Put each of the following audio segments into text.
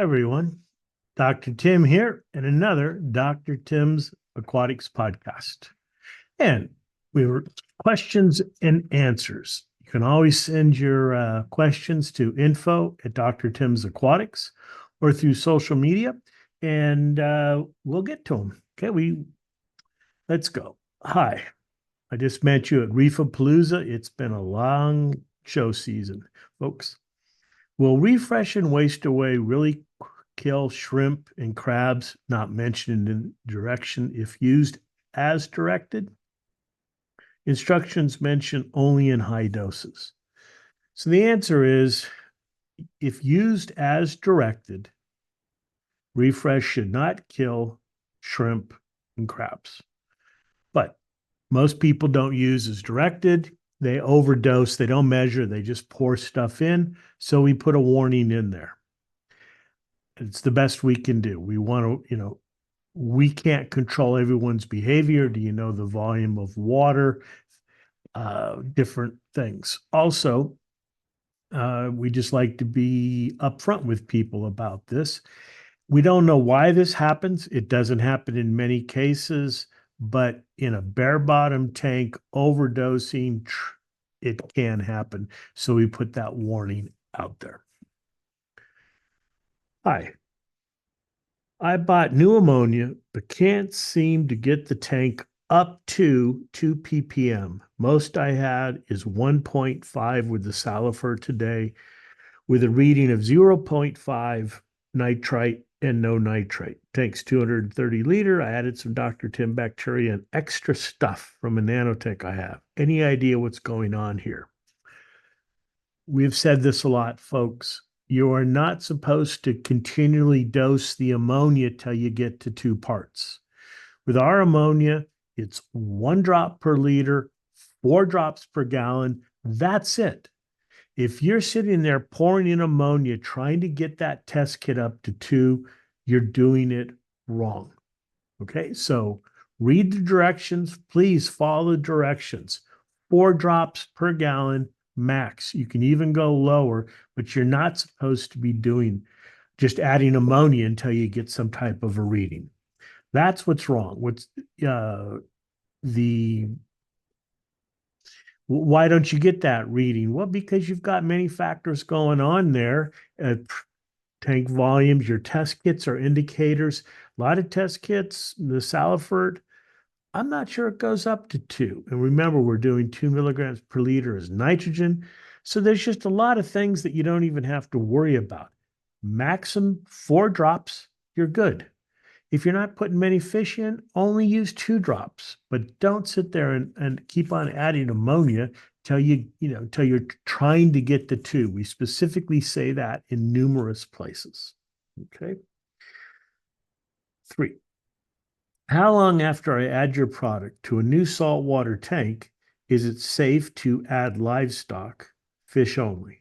Everyone, Dr. Tim here and another Dr. Tim's Aquatics podcast. And we were questions and answers. You can always send your questions to info at Dr. Tim's Aquatics or through social media, and we'll get to them. Okay, let's go. Hi, I just met you at Reefapalooza. It's been a long show season, folks. Will refresh and waste away really kill shrimp and crabs not mentioned in direction if used as directed? Instructions mention only in high doses. So the answer is, if used as directed, refresh should not kill shrimp and crabs. But most people don't use as directed. They overdose, they don't measure, they just pour stuff in. So we put a warning in there. It's the best we can do. We want to, we can't control everyone's behavior. Do you know the volume of water? Different things. Also, we just like to be upfront with people about this. We don't know why this happens. It doesn't happen in many cases, but in a bare bottom tank, overdosing, it can happen. So we put that warning out there. Hi, I bought new ammonia, but can't seem to get the tank up to 2 ppm. Most I had is 1.5 with the Salifer today, with a reading of 0.5 nitrite and no nitrate. Tank's 230 liter. I added some Dr. Tim bacteria and extra stuff from a nanotank I have. Any idea what's going on here? We've said this a lot, folks. You are not supposed to continually dose the ammonia till you get to 2 parts. With our ammonia, it's 1 drop per liter, 4 drops per gallon. That's it. If you're sitting there pouring in ammonia, trying to get that test kit up to 2, you're doing it wrong. Okay, so read the directions. Please follow the directions. 4 drops per gallon max. You can even go lower, but you're not supposed to be doing just adding ammonia until you get some type of a reading. That's what's wrong. Why don't you get that reading? Well, because you've got many factors going on there. Tank volumes, your test kits are indicators. A lot of test kits, the Salifert, I'm not sure it goes up to 2. And remember, we're doing 2 milligrams per liter as nitrogen. So there's just a lot of things that you don't even have to worry about. Maximum 4 drops, you're good. If you're not putting many fish in, only use 2 drops, but don't sit there and keep on adding ammonia till till you're trying to get to 2. We specifically say that in numerous places. Okay. 3. How long after I add your product to a new saltwater tank is it safe to add livestock, fish only?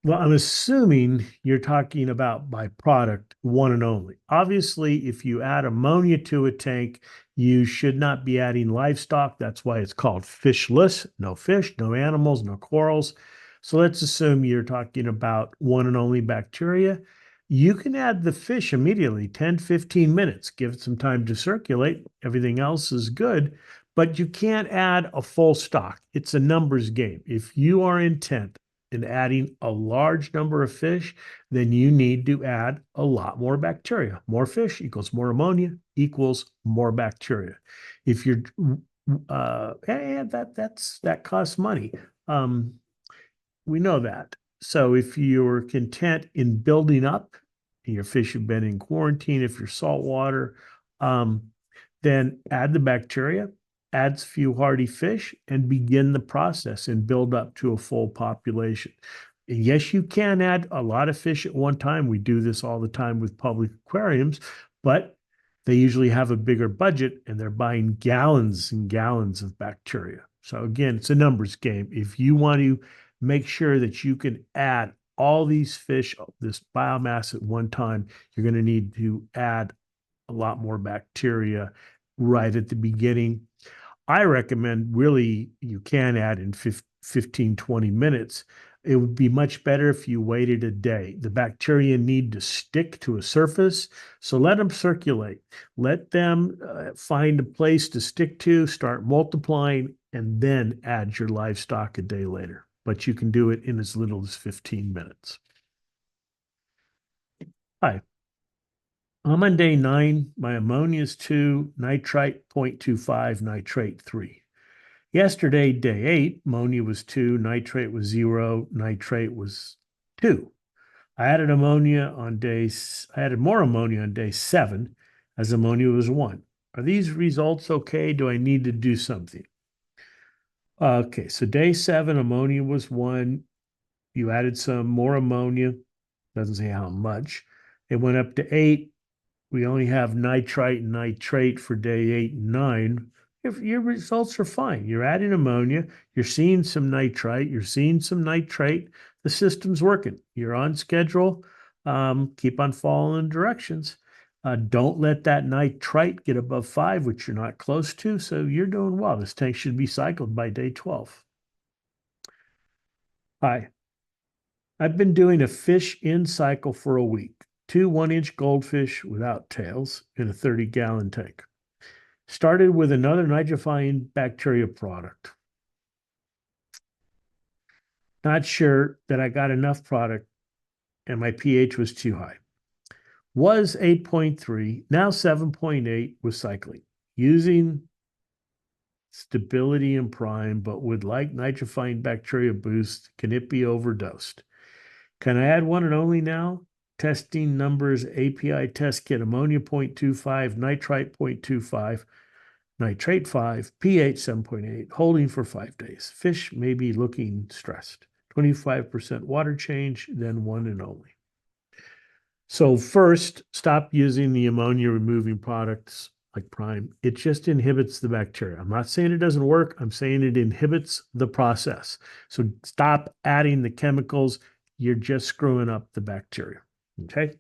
Well, I'm assuming you're talking about by product, one and only. Obviously, if you add ammonia to a tank, you should not be adding livestock. That's why it's called fishless. No fish, no animals, no corals. So let's assume you're talking about one and only bacteria. You can add the fish immediately, 10, 15 minutes. Give it some time to circulate. Everything else is good, but you can't add a full stock. It's a numbers game. If you are intent in adding a large number of fish, then you need to add a lot more bacteria. More fish equals more ammonia equals more bacteria. If you're that costs money. We know that. So if you're content in building up, and your fish have been in quarantine, if you're saltwater, then add the bacteria, adds a few hardy fish, and begin the process and build up to a full population. And yes, you can add a lot of fish at one time. We do this all the time with public aquariums, but they usually have a bigger budget and they're buying gallons and gallons of bacteria. So again, it's a numbers game. If you want to make sure that you can add all these fish, this biomass at one time, you're going to need to add a lot more bacteria right at the beginning. I recommend really you can add in 15, 20 minutes. It would be much better if you waited a day. The bacteria need to stick to a surface, so let them circulate. Let them find a place to stick to, start multiplying, and then add your livestock a day later. But you can do it in as little as 15 minutes. Hi, I'm on day 9. My ammonia is 2, nitrite 0.25, nitrate 3. Yesterday, day 8, ammonia was 2, nitrate was 0, nitrate was 2. I added I added more ammonia on day 7 as ammonia was 1. Are these results okay? Do I need to do something? Okay, so day 7, ammonia was 1. You added some more ammonia. Doesn't say how much. It went up to 8. We only have nitrite and nitrate for day 8 and 9. If your results are fine, you're adding ammonia, you're seeing some nitrite, you're seeing some nitrate, the system's working. You're on schedule. Keep on following directions. Don't let that nitrite get above 5, which you're not close to. So you're doing well. This tank should be cycled by day 12. Hi, I've been doing a fish in cycle for a week. 2 1-inch goldfish without tails in a 30-gallon tank. Started with another nitrifying bacteria product. Not sure that I got enough product and my pH was too high. Was 8.3, now 7.8 with cycling. Using stability and prime, but would like nitrifying bacteria boost. Can it be overdosed? Can I add one and only now? Testing numbers, API test kit, ammonia 0.25, nitrite 0.25, nitrate 5, pH 7.8, holding for 5 days. Fish may be looking stressed. 25% water change, then one and only. So first, stop using the ammonia removing products like Prime. It just inhibits the bacteria. I'm not saying it doesn't work. I'm saying it inhibits the process. So stop adding the chemicals. You're just screwing up the bacteria. Okay.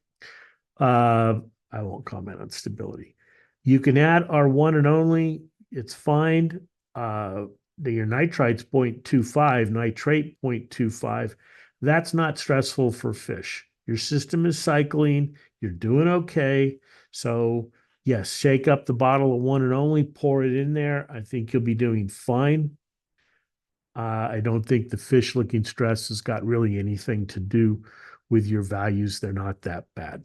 I won't comment on stability. You can add our one and only. It's fine. Your nitrite's 0.25, nitrate 0.25. That's not stressful for fish. Your system is cycling. You're doing okay. So yes, shake up the bottle of one and only, pour it in there. I think you'll be doing fine. I don't think the fish looking stressed has got really anything to do with your values. They're not that bad.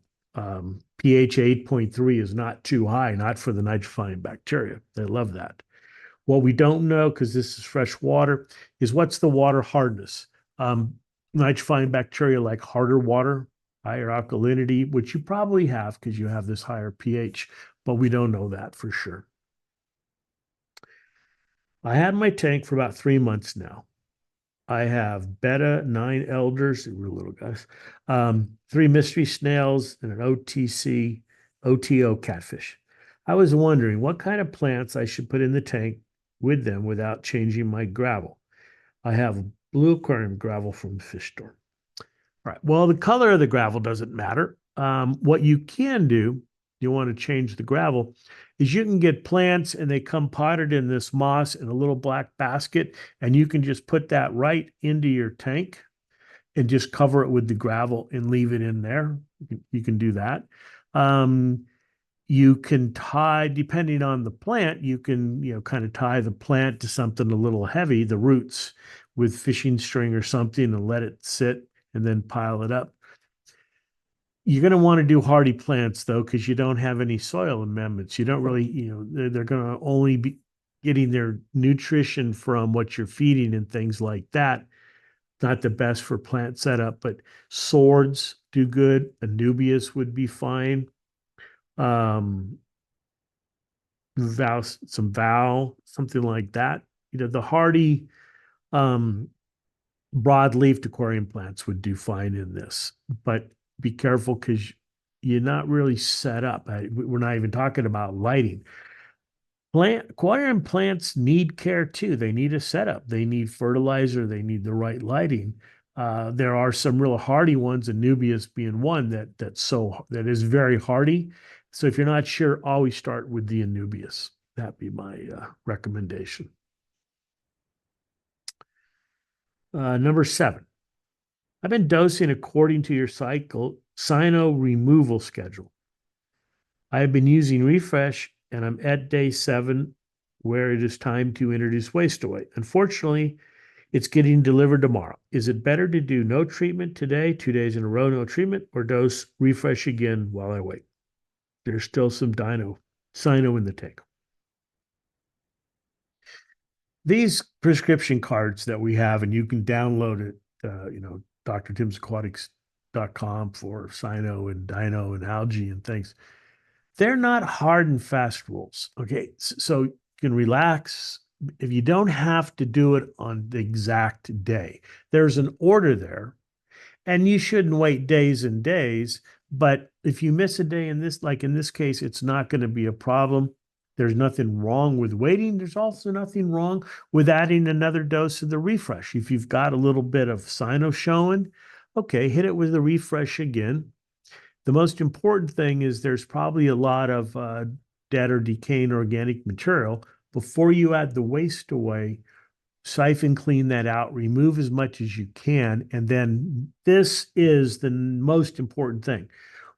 pH 8.3 is not too high, not for the nitrifying bacteria. They love that. What we don't know, because this is fresh water, is what's the water hardness. Nitrifying bacteria like harder water, higher alkalinity, which you probably have because you have this higher pH, but we don't know that for sure. I had my tank for about 3 months now. I have betta, 9 elders, they were little guys, 3 mystery snails, and an OTO catfish. I was wondering what kind of plants I should put in the tank with them without changing my gravel. I have blue aquarium gravel from the fish store. All right. Well, the color of the gravel doesn't matter. What you can do, you want to change the gravel, is you can get plants and they come potted in this moss in a little black basket, and you can just put that right into your tank and just cover it with the gravel and leave it in there. You can do that. You can tie, depending on the plant, you can, kind of tie the plant to something a little heavy, the roots, with fishing string or something, and let it sit and then pile it up. You're going to want to do hardy plants though, because you don't have any soil amendments. You don't really, they're going to only be getting their nutrition from what you're feeding and things like that. Not the best for plant setup, but swords do good. Anubias would be fine. Something like that. The hardy broad-leafed aquarium plants would do fine in this, but be careful because you're not really set up. We're not even talking about lighting. Aquarium plants need care too. They need a setup. They need fertilizer. They need the right lighting. There are some real hardy ones, Anubias being one that is very hardy. So if you're not sure, always start with the Anubias. That'd be my recommendation. Number 7. I've been dosing according to your cyno removal schedule. I have been using refresh and I'm at day 7 where it is time to introduce waste away. Unfortunately, it's getting delivered tomorrow. Is it better to do no treatment today, 2 days in a row, no treatment, or dose refresh again while I wait? There's still some cyno in the tank. These prescription cards that we have, and you can download it, drtimsaquatics.com for cyno and dino and algae and things. They're not hard and fast rules. Okay. So you can relax if you don't have to do it on the exact day. There's an order there, and you shouldn't wait days and days. But if you miss a day in this, like in this case, it's not going to be a problem. There's nothing wrong with waiting. There's also nothing wrong with adding another dose of the refresh. If you've got a little bit of cyno showing, okay, hit it with the refresh again. The most important thing is there's probably a lot of dead or decaying organic material. Before you add the waste away, siphon clean that out, remove as much as you can. And then this is the most important thing.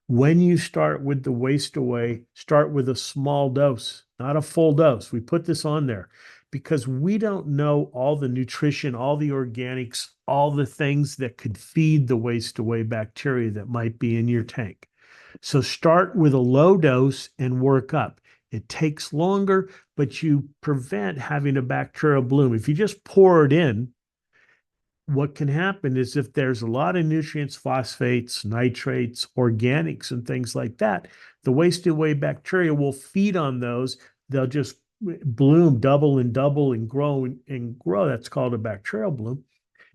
When you start with the waste away, start with a small dose, not a full dose. We put this on there because we don't know all the nutrition, all the organics, all the things that could feed the waste away bacteria that might be in your tank. So start with a low dose and work up. It takes longer, but you prevent having a bacterial bloom. If you just pour it in, what can happen is if there's a lot of nutrients, phosphates, nitrates, organics, and things like that, the wasted away bacteria will feed on those. They'll just bloom, double and grow and grow. That's called a bacterial bloom.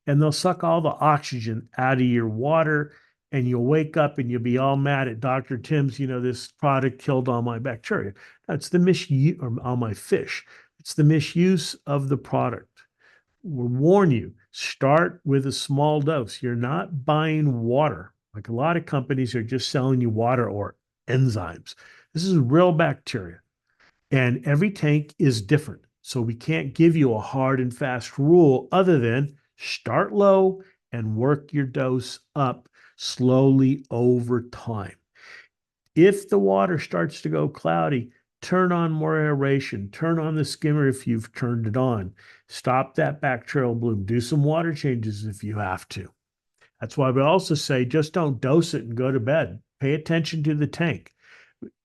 And they'll suck all the oxygen out of your water, and you'll wake up and you'll be all mad at Dr. Tim's, this product killed all my bacteria. That's the misuse, or all my fish. It's the misuse of the product. We'll warn you, start with a small dose. You're not buying water. Like a lot of companies are just selling you water or enzymes. This is real bacteria. And every tank is different. So we can't give you a hard and fast rule other than start low and work your dose up slowly over time. If the water starts to go cloudy, turn on more aeration, turn on the skimmer if you've turned it on, stop that bacterial bloom, do some water changes if you have to. That's why we also say just don't dose it and go to bed. Pay attention to the tank.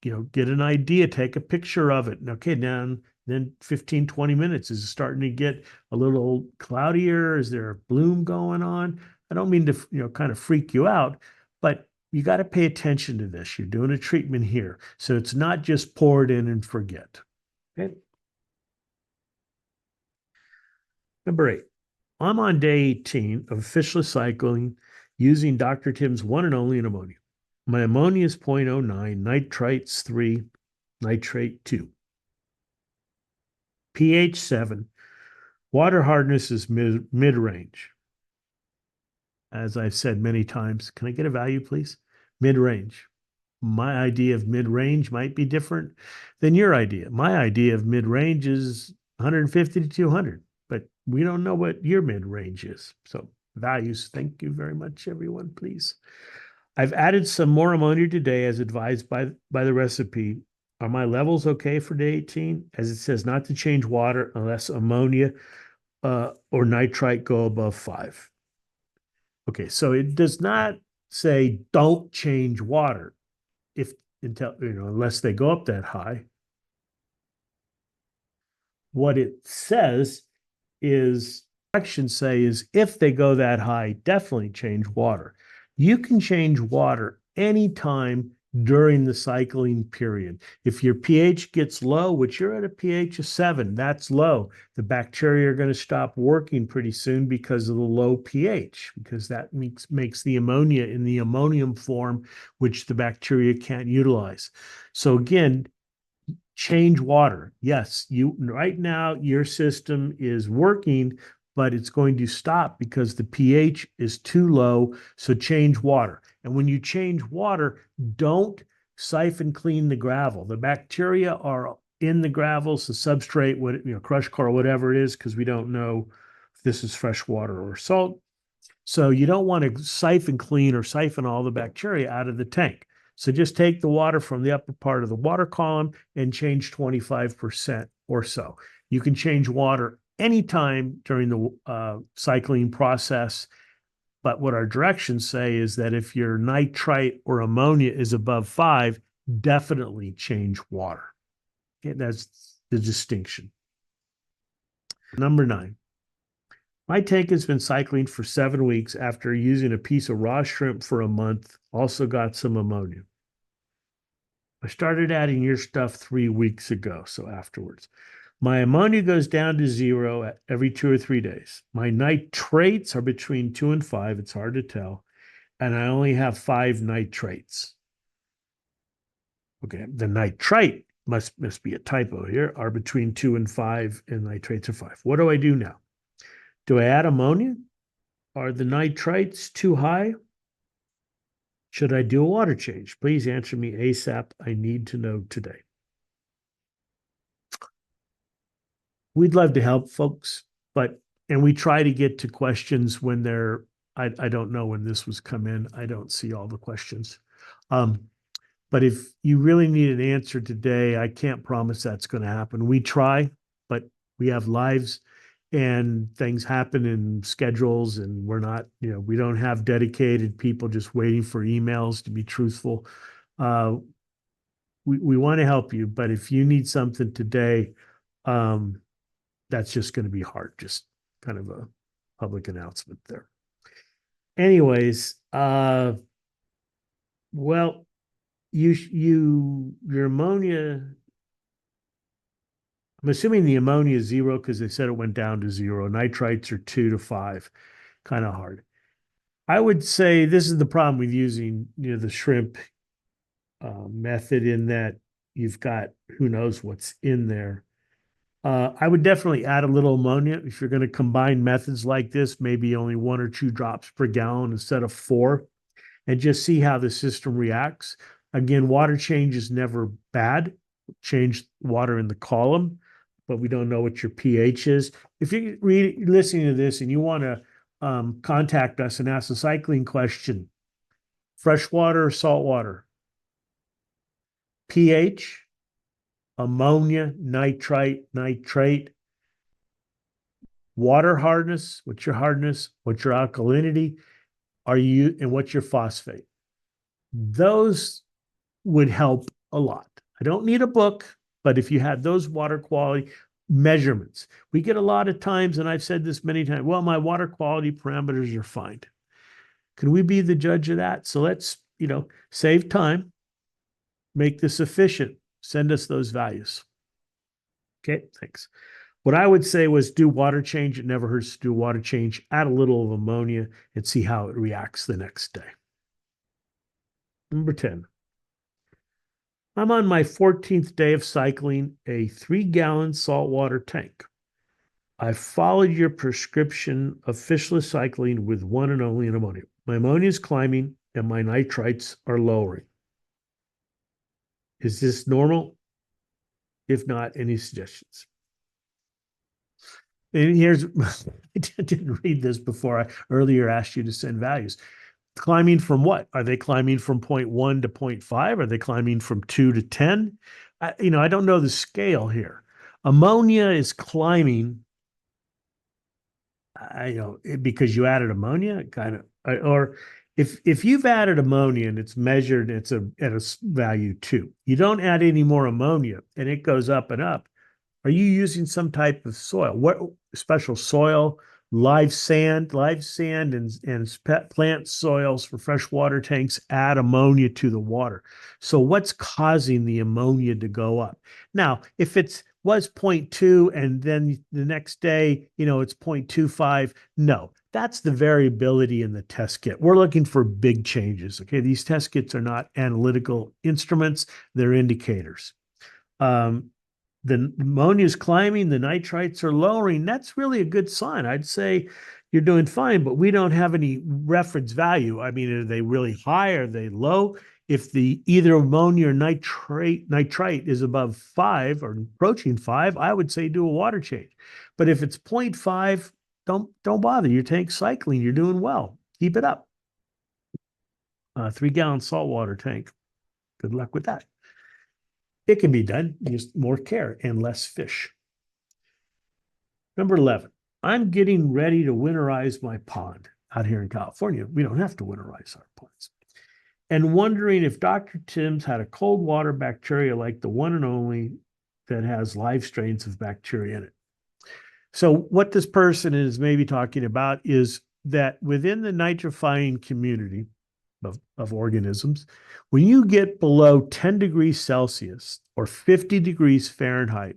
Get an idea, take a picture of it. And okay, then 15, 20 minutes, is it starting to get a little cloudier? Is there a bloom going on? I don't mean to, kind of freak you out, but you got to pay attention to this. You're doing a treatment here. So it's not just pour it in and forget. Okay. Number 8, I'm on day 18 of fishless cycling using Dr. Tim's one and only ammonia. My ammonia is 0.09, nitrites 3, nitrate 2. pH 7, water hardness is mid-range. As I've said many times, can I get a value, please? Mid-range. My idea of mid-range might be different than your idea. My idea of mid-range is 150 to 200, but we don't know what your mid-range is. So values, thank you very much, everyone, please. I've added some more ammonia today as advised by the recipe. Are my levels okay for day 18? As it says, not to change water unless ammonia or nitrite go above 5. Okay, so it does not say don't change water unless they go up that high. What it says is directions say is if they go that high, definitely change water. You can change water anytime during the cycling period. If your pH gets low, which you're at a pH of 7, that's low. The bacteria are going to stop working pretty soon because of the low pH, because that makes the ammonia in the ammonium form, which the bacteria can't utilize. So again, change water. Yes, right now your system is working, but it's going to stop because the pH is too low. So change water. And when you change water, don't siphon clean the gravel. The bacteria are in the gravels, the substrate, crush coral, whatever it is, because we don't know if this is fresh water or salt. So you don't want to siphon clean or siphon all the bacteria out of the tank. So just take the water from the upper part of the water column and change 25% or so. You can change water anytime during the cycling process. But what our directions say is that if your nitrite or ammonia is above 5, definitely change water. Okay, that's the distinction. Number 9. My tank has been cycling for 7 weeks after using a piece of raw shrimp for a month. Also got some ammonia. I started adding your stuff 3 weeks ago, so afterwards. My ammonia goes down to 0 every 2 or 3 days. My nitrates are between 2 and 5. It's hard to tell. And I only have 5 nitrates. Okay, the nitrite must be a typo here, are between 2 and 5, and nitrates are 5. What do I do now? Do I add ammonia? Are the nitrites too high? Should I do a water change? Please answer me ASAP. I need to know today. We'd love to help folks, and we try to get to questions when they're, I don't know when this was come in. I don't see all the questions. But if you really need an answer today, I can't promise that's going to happen. We try, but we have lives and things happen in schedules, and we're not, we don't have dedicated people just waiting for emails to be truthful. We want to help you, but if you need something today, that's just going to be hard. Just kind of a public announcement there. Anyways, well, your ammonia, I'm assuming the ammonia is 0 because they said it went down to 0. Nitrites are 2 to 5, kind of hard. I would say this is the problem with using the shrimp method, in that you've got who knows what's in there. I would definitely add a little ammonia if you're going to combine methods like this, maybe only 1 or 2 drops per gallon instead of 4, and just see how the system reacts. Again, water change is never bad. Change water in the column, but we don't know what your pH is. If you're listening to this and you want to contact us and ask a cycling question, freshwater or saltwater, pH, ammonia, nitrite, nitrate, water hardness, what's your alkalinity, and what's your phosphate? Those would help a lot. I don't need a book, but if you had those water quality measurements, we get a lot of times, and I've said this many times, well, my water quality parameters are fine. Can we be the judge of that? So let's, save time, make this efficient, send us those values. Okay, thanks. What I would say was do water change. It never hurts to do water change. Add a little of ammonia and see how it reacts the next day. Number 10. I'm on my 14th day of cycling a 3-gallon saltwater tank. I followed your prescription of fishless cycling with one and only an ammonia. My ammonia is climbing and my nitrites are lowering. Is this normal? If not, any suggestions? And here's, I didn't read this before. I earlier asked you to send values. Climbing from what? Are they climbing from 0.1 to 0.5? Are they climbing from 2 to 10? I don't know the scale here. Ammonia is climbing, because you added ammonia, kind of, or if you've added ammonia and it's measured, it's at a value 2. You don't add any more ammonia and it goes up and up. Are you using some type of soil? What special soil? Live sand and plant soils for freshwater tanks add ammonia to the water. So what's causing the ammonia to go up? Now, if it was 0.2 and then the next day, it's 0.25, no, that's the variability in the test kit. We're looking for big changes. Okay, these test kits are not analytical instruments; they're indicators. The ammonia is climbing, the nitrites are lowering. That's really a good sign. I'd say you're doing fine, but we don't have any reference value. I mean, are they really high? Are they low? If the either ammonia or nitrite is above 5 or approaching 5, I would say do a water change. But if it's 0.5, don't bother. Your tank's cycling. You're doing well. Keep it up. 3-gallon saltwater tank. Good luck with that. It can be done, just more care and less fish. Number 11, I'm getting ready to winterize my pond. Out here in California, we don't have to winterize our ponds. And wondering if Dr. Tim's had a cold water bacteria like the one and only that has live strains of bacteria in it. So what this person is maybe talking about is that within the nitrifying community of organisms, when you get below 10 degrees Celsius or 50 degrees Fahrenheit,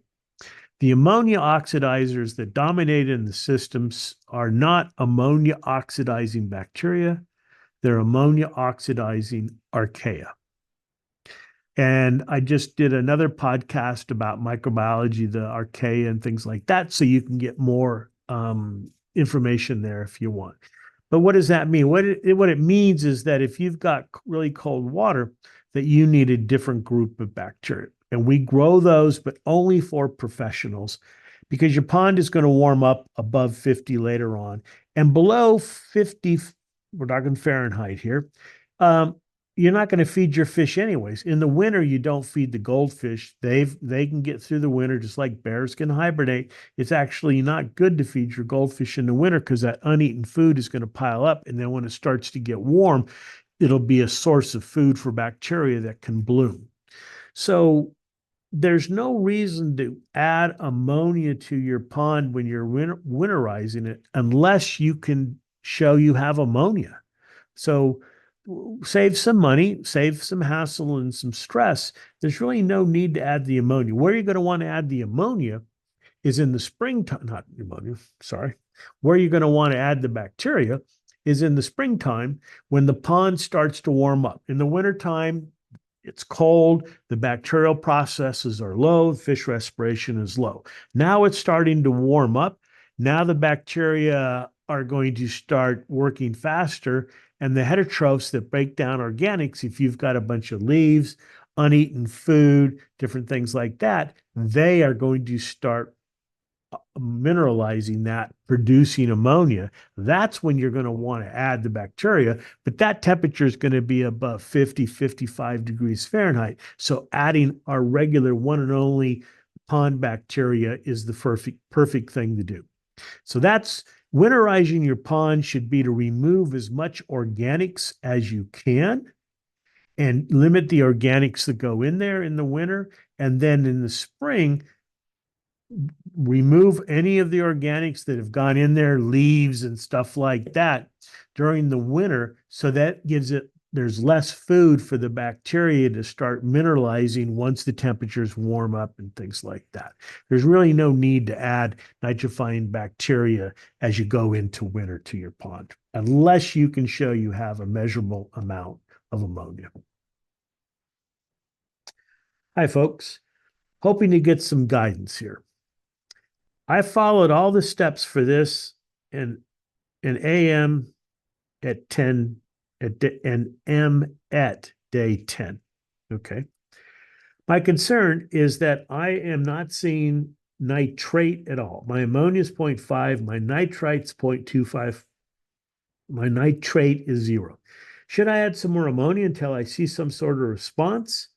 the ammonia oxidizers that dominate in the systems are not ammonia oxidizing bacteria, they're ammonia oxidizing archaea. And I just did another podcast about microbiology, the archaea and things like that. So you can get more information there if you want. But what does that mean? What it means is that if you've got really cold water, that you need a different group of bacteria. And we grow those, but only for professionals, because your pond is going to warm up above 50 later on. And below 50, we're talking Fahrenheit here, you're not going to feed your fish anyways. In the winter, you don't feed the goldfish. They can get through the winter just like bears can hibernate. It's actually not good to feed your goldfish in the winter because that uneaten food is going to pile up. And then when it starts to get warm, it'll be a source of food for bacteria that can bloom. So there's no reason to add ammonia to your pond when you're winterizing it unless you can show you have ammonia. So save some money, save some hassle and some stress. There's really no need to add the ammonia. Where you're going to want to add the ammonia is in the springtime, not ammonia, sorry. Where you're going to want to add the bacteria is in the springtime when the pond starts to warm up. In the wintertime, it's cold, the bacterial processes are low, fish respiration is low. Now it's starting to warm up. Now the bacteria are going to start working faster, and the heterotrophs that break down organics, if you've got a bunch of leaves, uneaten food, different things like that, they are going to start mineralizing that, producing ammonia. That's when you're going to want to add the bacteria, but that temperature is going to be above 50, 55 degrees Fahrenheit. So adding our regular one and only pond bacteria is the perfect thing to do. So that's winterizing your pond should be to remove as much organics as you can and limit the organics that go in there in the winter. And then in the spring, remove any of the organics that have gone in there, leaves and stuff like that during the winter. So that gives it, there's less food for the bacteria to start mineralizing once the temperatures warm up and things like that. There's really no need to add nitrifying bacteria as you go into winter to your pond, unless you can show you have a measurable amount of ammonia. Hi, folks. Hoping to get some guidance here. I followed all the steps for this and AM at 10 and M at day 10. Okay. My concern is that I am not seeing nitrate at all. My ammonia is 0.5, my nitrite's 0.25, my nitrate is 0. Should I add some more ammonia until I see some sort of response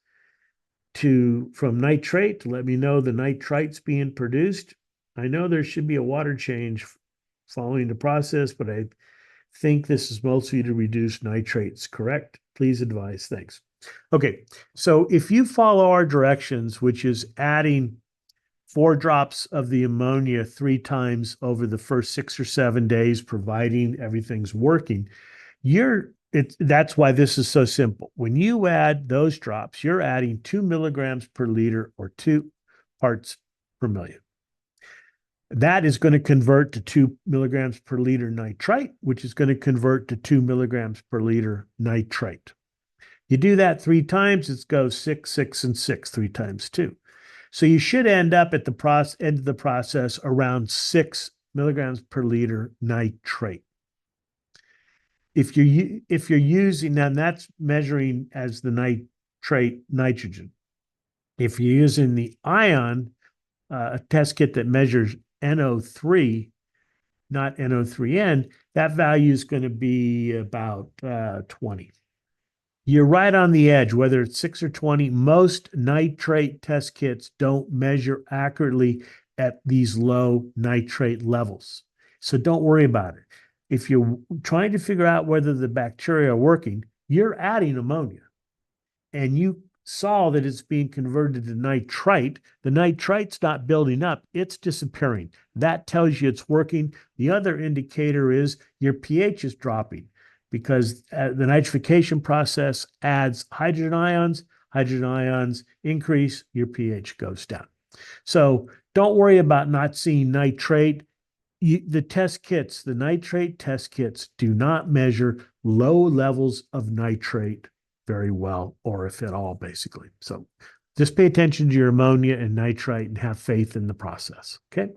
from nitrate to let me know the nitrite's being produced? I know there should be a water change following the process, but I think this is mostly to reduce nitrates, correct? Please advise. Thanks. Okay, so if you follow our directions, which is adding 4 drops of the ammonia 3 times over the first 6 or 7 days, providing everything's working, that's why this is so simple. When you add those drops, you're adding 2 milligrams per liter or 2 parts per million. That is going to convert to 2 milligrams per liter nitrite, which is going to convert to 2 milligrams per liter nitrate. You do that 3 times, it goes 6, 6, and 6, 3 times 2. So you should end up at the end of the process around 6 milligrams per liter nitrate. If you're using, now that's measuring as the nitrate nitrogen. If you're using the ion, a test kit that measures NO3, not NO3N, that value is going to be about 20. You're right on the edge, whether it's 6 or 20. Most nitrate test kits don't measure accurately at these low nitrate levels. So don't worry about it. If you're trying to figure out whether the bacteria are working, you're adding ammonia and you saw that it's being converted to nitrite. The nitrite's not building up, it's disappearing. That tells you it's working. The other indicator is your pH is dropping because the nitrification process adds hydrogen ions. Hydrogen ions increase, your pH goes down. So don't worry about not seeing nitrate. The test kits, the nitrate test kits, do not measure low levels of nitrate very well, or if at all, basically. So just pay attention to your ammonia and nitrite and have faith in the process. Okay.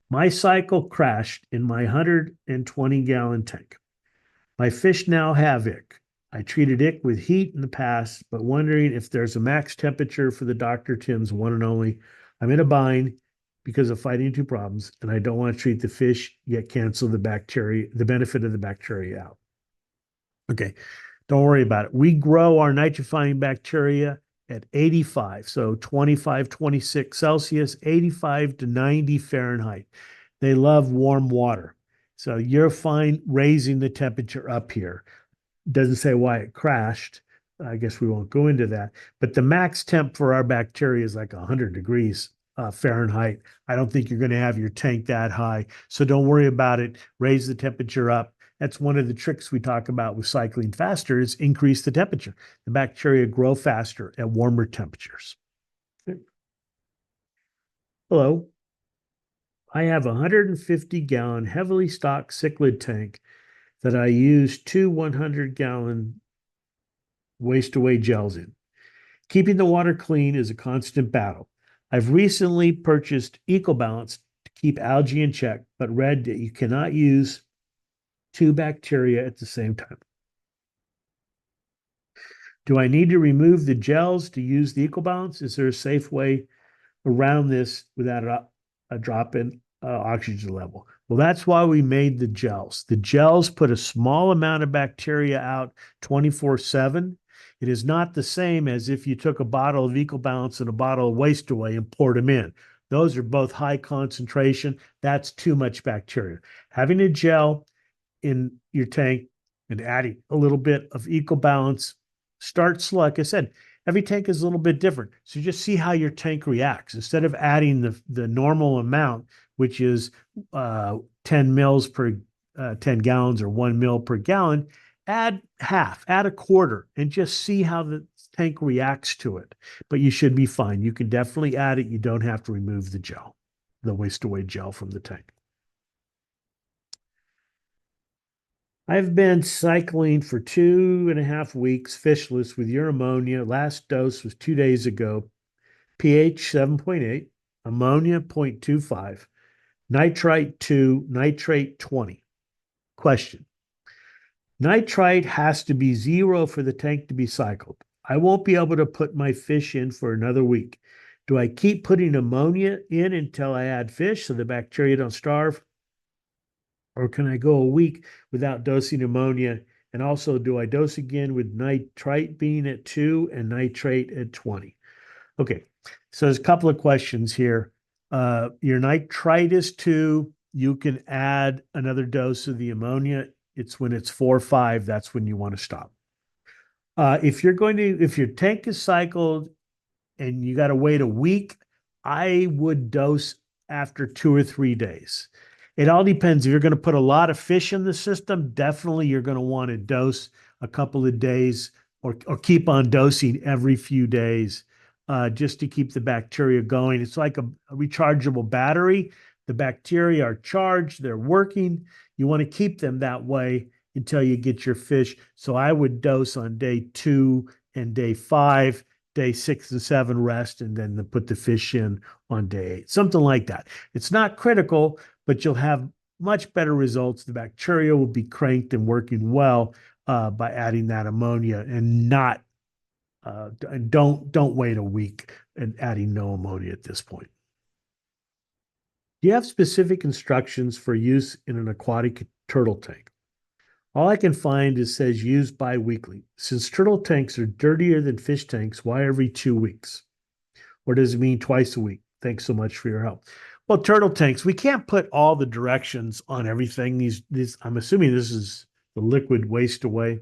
My cycle crashed in my 120-gallon tank. My fish now have ick. I treated ick with heat in the past, but wondering if there's a max temperature for the Dr. Tim's one and only. I'm in a bind because of fighting two problems, and I don't want to treat the fish yet cancel the benefit of the bacteria out. Okay, don't worry about it. We grow our nitrifying bacteria at 85, so 25, 26 Celsius, 85 to 90 Fahrenheit. They love warm water. So you're fine raising the temperature up here. Doesn't say why it crashed. I guess we won't go into that. But the max temp for our bacteria is like 100 degrees Fahrenheit. I don't think you're going to have your tank that high. So don't worry about it. Raise the temperature up. That's one of the tricks we talk about with cycling faster is increase the temperature. The bacteria grow faster at warmer temperatures. Hello. I have a 150-gallon heavily stocked cichlid tank that I use two 100-gallon waste away gels in. Keeping the water clean is a constant battle. I've recently purchased EcoBalance to keep algae in check, but read that you cannot use two bacteria at the same time. Do I need to remove the gels to use the EcoBalance? Is there a safe way around this without a drop in oxygen level? Well, that's why we made the gels. The gels put a small amount of bacteria out 24/7. It is not the same as if you took a bottle of EcoBalance and a bottle of Waste Away and poured them in. Those are both high concentration. That's too much bacteria. Having a gel in your tank and adding a little bit of EcoBalance starts, like I said, every tank is a little bit different. So just see how your tank reacts. Instead of adding the normal amount, which is 10 mils per 10 gallons or 1 mil per gallon, add half, add a quarter, and just see how the tank reacts to it. But you should be fine. You can definitely add it. You don't have to remove the gel, the waste away gel from the tank. I've been cycling for 2.5 weeks fishless with your ammonia. Last dose was 2 days ago. pH 7.8, ammonia 0.25, nitrite 2, nitrate 20. Question. Nitrite has to be 0 for the tank to be cycled. I won't be able to put my fish in for another week. Do I keep putting ammonia in until I add fish so the bacteria don't starve? Or can I go a week without dosing ammonia? And also, do I dose again with nitrite being at 2 and nitrate at 20? Okay, so there's a couple of questions here. Your nitrite is 2. You can add another dose of the ammonia. It's when it's 4 or 5, that's when you want to stop. If your tank is cycled and you got to wait a week, I would dose after 2 or 3 days. It all depends. If you're going to put a lot of fish in the system, definitely you're going to want to dose a couple of days or keep on dosing every few days just to keep the bacteria going. It's like a rechargeable battery. The bacteria are charged, they're working. You want to keep them that way until you get your fish. So I would dose on day 2 and day 5. Day 6 and 7 rest, and then put the fish in on day 8, something like that. It's not critical, but you'll have much better results. The bacteria will be cranked and working well by adding that ammonia, and not don't wait a week and adding no ammonia at this point. Do you have specific instructions for use in an aquatic turtle tank? All I can find is says use bi-weekly. Since turtle tanks are dirtier than fish tanks, why every 2 weeks? Or does it mean twice a week? Thanks so much for your help. Well, turtle tanks, we can't put all the directions on everything. These I'm assuming this is the liquid waste away.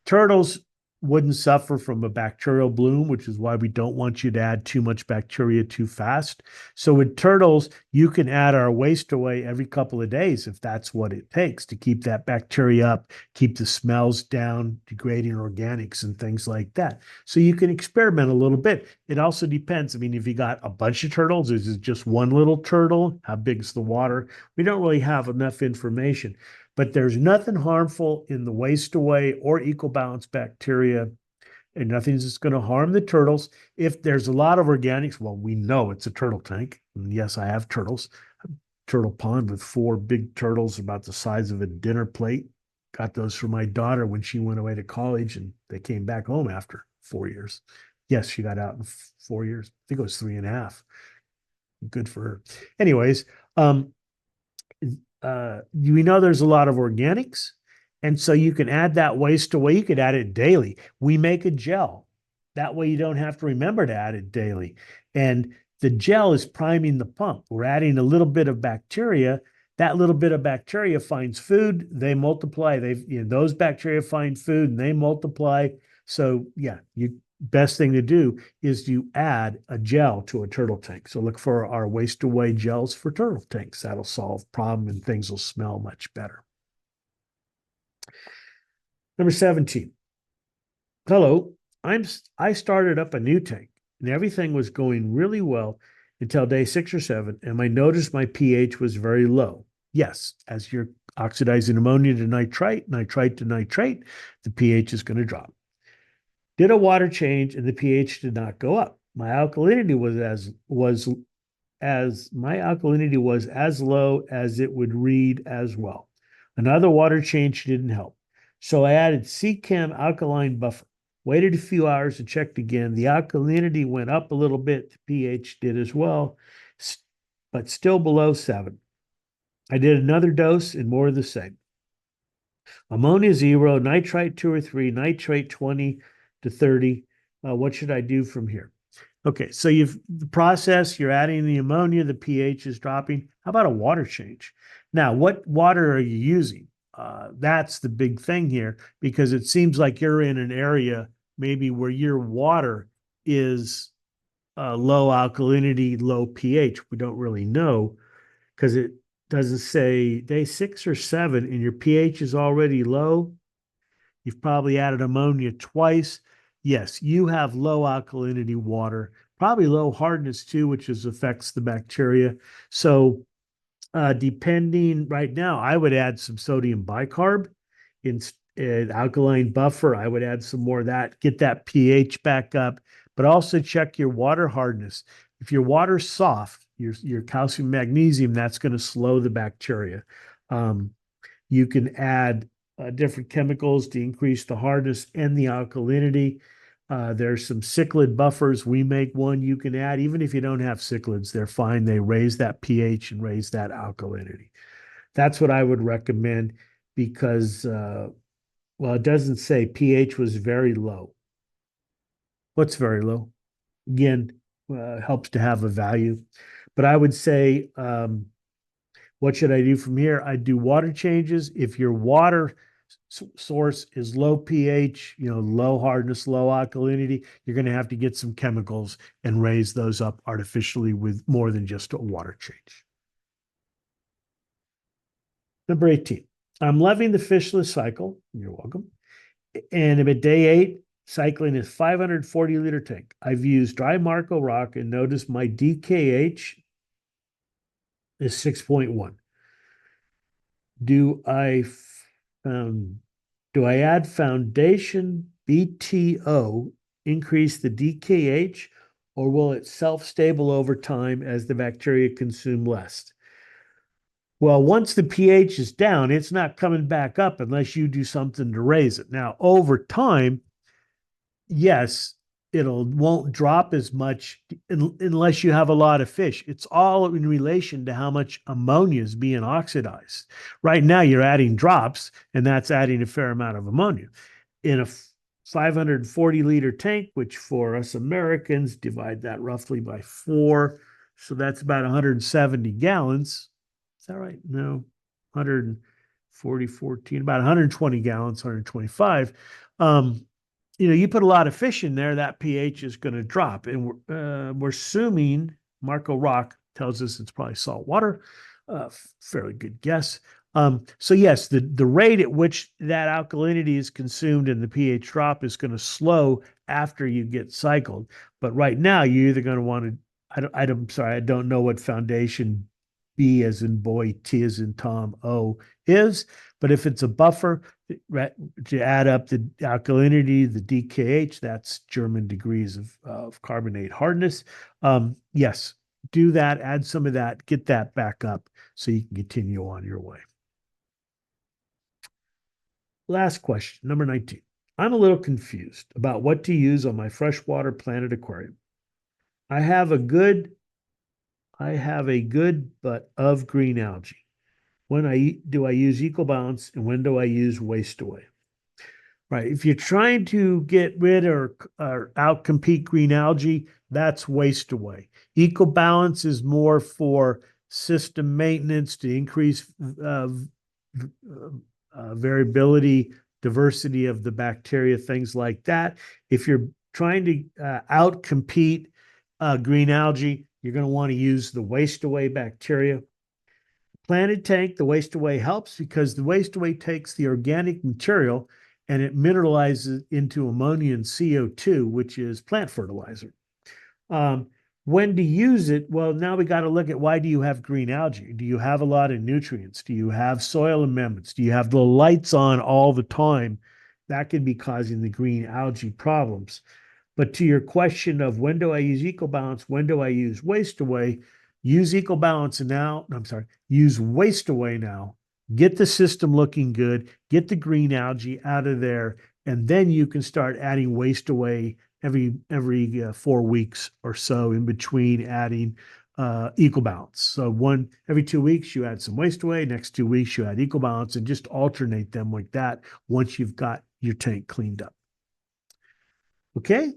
Turtles wouldn't suffer from a bacterial bloom, which is why we don't want you to add too much bacteria too fast. So with turtles, you can add our waste away every couple of days if that's what it takes to keep that bacteria up, keep the smells down, degrading organics and things like that. So you can experiment a little bit. It also depends. I mean, if you got a bunch of turtles, is it just one little turtle? How big's the water? We don't really have enough information. But there's nothing harmful in the waste away or ecobalance bacteria, and nothing's just going to harm the turtles. If there's a lot of organics, well, we know it's a turtle tank. And yes, I have turtles. Turtle pond with 4 big turtles about the size of a dinner plate. Got those for my daughter when she went away to college, and they came back home after 4 years. Yes, she got out in 4 years. I think it was 3.5. Good for her. Anyways, we know there's a lot of organics. And so you can add that waste away. You could add it daily. We make a gel. That way you don't have to remember to add it daily. And the gel is priming the pump. We're adding a little bit of bacteria. That little bit of bacteria finds food, they multiply. Those bacteria find food and they multiply. So yeah, best thing to do is to add a gel to a turtle tank. So look for our waste away gels for turtle tanks. That'll solve problem and things will smell much better. Number 17. Hello, I started up a new tank and everything was going really well until day 6 or 7, and I noticed my pH was very low. Yes, as you're oxidizing ammonia to nitrite, nitrite to nitrate, the pH is going to drop. Did a water change and the pH did not go up. My alkalinity was as low as it would read as well. Another water change didn't help. So I added C-Chem alkaline buffer. Waited a few hours and checked again. The alkalinity went up a little bit. The pH did as well, but still below 7. I did another dose and more of the same. Ammonia 0, nitrite 2 or 3, nitrate 20 to 30. What should I do from here? Okay, so the process, you're adding the ammonia, the pH is dropping. How about a water change? Now, what water are you using? That's the big thing here, because it seems like you're in an area maybe where your water is low alkalinity, low pH. We don't really know because it doesn't say day 6 or 7 and your pH is already low. You've probably added ammonia twice. Yes, you have low alkalinity water, probably low hardness too, which affects the bacteria. So depending right now, I would add some sodium bicarb in alkaline buffer. I would add some more of that, get that pH back up, but also check your water hardness. If your water's soft, your calcium, magnesium, that's going to slow the bacteria. You can add different chemicals to increase the hardness and the alkalinity. There's some cichlid buffers. We make one you can add. Even if you don't have cichlids, they're fine. They raise that pH and raise that alkalinity. That's what I would recommend because, well, it doesn't say pH was very low. What's very low? Again, helps to have a value. But I would say, what should I do from here? I do water changes. If your water source is low pH, low hardness, low alkalinity, you're going to have to get some chemicals and raise those up artificially with more than just a water change. Number 18, I'm loving the fishless cycle. You're welcome. And I'm at day 8, cycling a 540-liter tank. I've used dry Marco rock and noticed my DKH is 6.1. Do I add foundation BTO, increase the DKH, or will it self-stable over time as the bacteria consume less? Well, once the pH is down, it's not coming back up unless you do something to raise it. Now, over time, yes, it'll won't drop as much unless you have a lot of fish. It's all in relation to how much ammonia is being oxidized. Right now, you're adding drops, and that's adding a fair amount of ammonia. In a 540-liter tank, which for us Americans, divide that roughly by 4. So that's about 170 gallons. Is that right? No, 140, 14, about 120 gallons, 125. You put a lot of fish in there, that pH is going to drop. And we're assuming Marco Rock tells us it's probably salt water. Fairly good guess. So yes, the rate at which that alkalinity is consumed and the pH drop is going to slow after you get cycled. But right now, you're either going to want to, I'm sorry, I don't know what foundation B as in boy, T as in Tom, O is. But if it's a buffer, to add up the alkalinity, the DKH, that's German degrees of carbonate hardness. Yes, do that, add some of that, get that back up so you can continue on your way. Last question, number 19. I'm a little confused about what to use on my freshwater planted aquarium. I have a good but of green algae. When do I use EcoBalance, and when do I use waste away? Right. If you're trying to get rid or outcompete green algae, that's waste away. EcoBalance is more for system maintenance to increase variability, diversity of the bacteria, things like that. If you're trying to outcompete green algae, you're going to want to use the waste away bacteria. Planted tank, the waste away helps because the waste away takes the organic material and it mineralizes into ammonia and CO2, which is plant fertilizer. When to use it? Well, now we got to look at, why do you have green algae? Do you have a lot of nutrients? Do you have soil amendments? Do you have the lights on all the time? That could be causing the green algae problems. But to your question of when do I use EcoBalance, when do I use waste away, use EcoBalance now. I'm sorry, use waste away now. Get the system looking good, get the green algae out of there, and then you can start adding waste away every 4 weeks or so in between adding EcoBalance. So every 2 weeks you add some waste away, next 2 weeks you add EcoBalance, and just alternate them like that once you've got your tank cleaned up. Okay.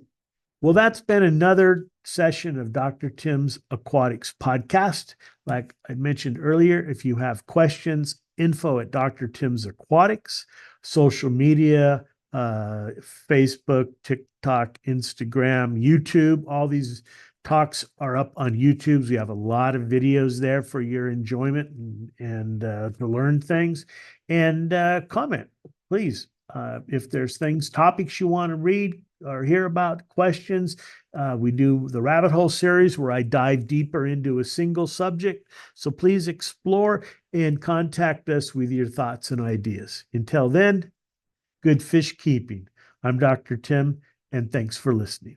Well, that's been another session of Dr. Tim's Aquatics podcast. Like I mentioned earlier, if you have questions, info at Dr. Tim's Aquatics, social media, Facebook, TikTok, Instagram, YouTube. All these talks are up on YouTube. We have a lot of videos there for your enjoyment and to learn things. And comment, please. If there's topics you want to read or hear about, questions, we do the rabbit hole series where I dive deeper into a single subject. So please explore and contact us with your thoughts and ideas. Until then, good fish keeping. I'm Dr. Tim, and thanks for listening.